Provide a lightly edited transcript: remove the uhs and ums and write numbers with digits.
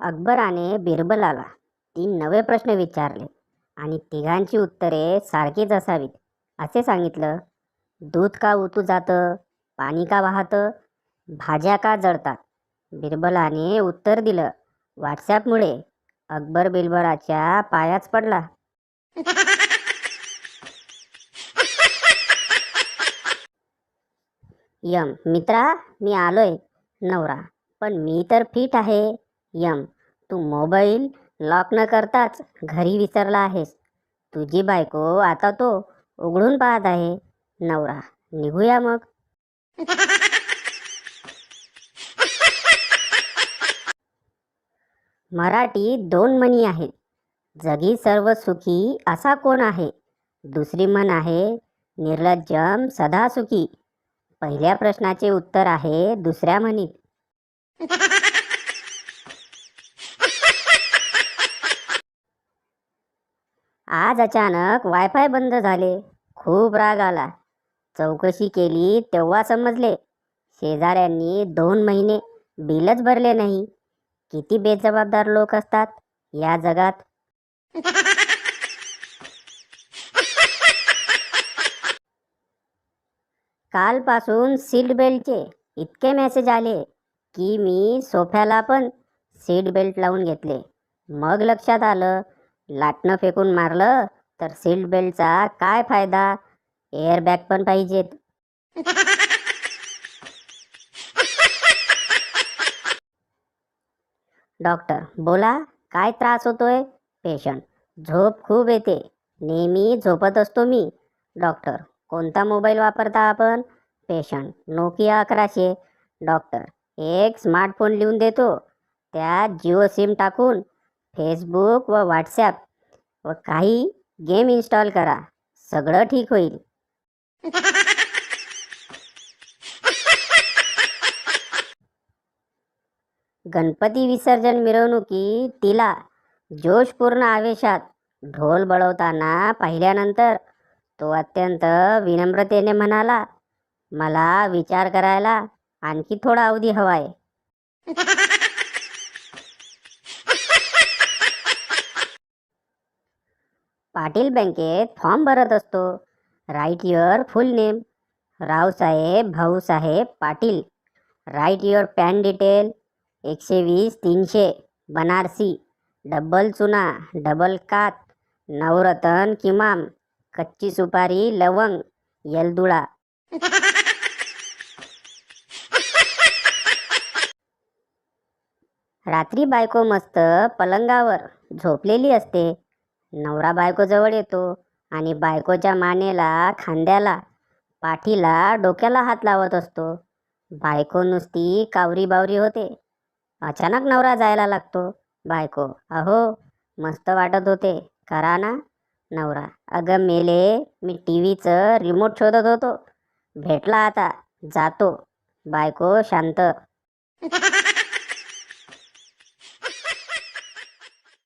अकबराने बिरबलाला 3 नवे प्रश्न विचारले आणि तिघांची उत्तरे सारखीच असावीत असे सांगितलं. दूध का उतू जातं, पाणी का वाहतं, भाज्या का जळतात? बिरबलाने उत्तर दिलं, व्हॉट्सॲपमुळे. अकबर बिरबलाच्या पायाच पडला. यम, मित्रा मी आलोय. नवरा, पण मी तर फिट आहे. यम, तू मोबाईल लॉक न करताच घरी विसरला आहेस. तुझी बायको आता तो उघडून पाहत आहे. नवरा, निघूया मग. मराठी 2 म्हणी आहेत. जगी सर्व सुखी असा कोण आहे? दुसरी म्हण आहे, निर्लज्जम सदा सुखी. पहिल्या प्रश्नाचे उत्तर आहे दुसऱ्या म्हणीत. आज अचानक वायफाय बंद झाले. खूप राग आला. चौकशी केली तेव्हा समजले शेजाऱ्यांनी 2 महिने बिलच भरले नाही. किती बेजबाबदार लोक असतात या जगात. कालपासून सीट बेल्टचे इतके मेसेज आले की मी सोफ्याला पण सीट बेल्ट लावून घेतले. मग लक्षात आलं, लाटणं फेकून मारलं तर सीट बेल्टचा काय फायदा? एअरबॅग पण पाहिजेत. डॉक्टर, बोला काय त्रास होतोय? पेशंट, झोप खूप येते. नेहमी झोपत असतो मी. डॉक्टर, कोणता मोबाईल वापरता आपण? Patient, Nokia 1100. डॉक्टर, एक स्मार्टफोन लिहून देतो. त्यात जिओ सिम टाकून फेसबुक व व्हॉट्सॲप व काही गेम इन्स्टॉल करा. सगळं ठीक होईल. गणपती विसर्जन मिरवणुकी तिला जोशपूर्ण आवेशात ढोल बळवताना पाहिल्यानंतर तो अत्यंत विनम्रतेने म्हणाला, मला विचार करायला आणखी थोडा अवधी हवाय. पाटील बँकेत फॉर्म भरत असतो. Write your full name. Raosaheb Bhausaheb Patil. Write your PAN detail. 120-300 Banarasi. Double चुना, डबल कात, नवरत्न किमाम, कच्ची सुपारी लवंग, यलदुळा. रात्री बायको मस्त पलंगावर झोपलेली असते. नवरा बायकोजवळ येतो आणि बायकोच्या मानेला, खांद्याला, पाठीला, डोक्याला हात लावत असतो. बायको नुसती कावरी बावरी होते. अचानक नवरा जायला लागतो. बायको, अहो मस्त वाटत होते, करा ना. नवरा, अगं मेले, मी टीव्हीचं रिमोट शोधत होतो. भेटला आता, जातो. बायको शांत.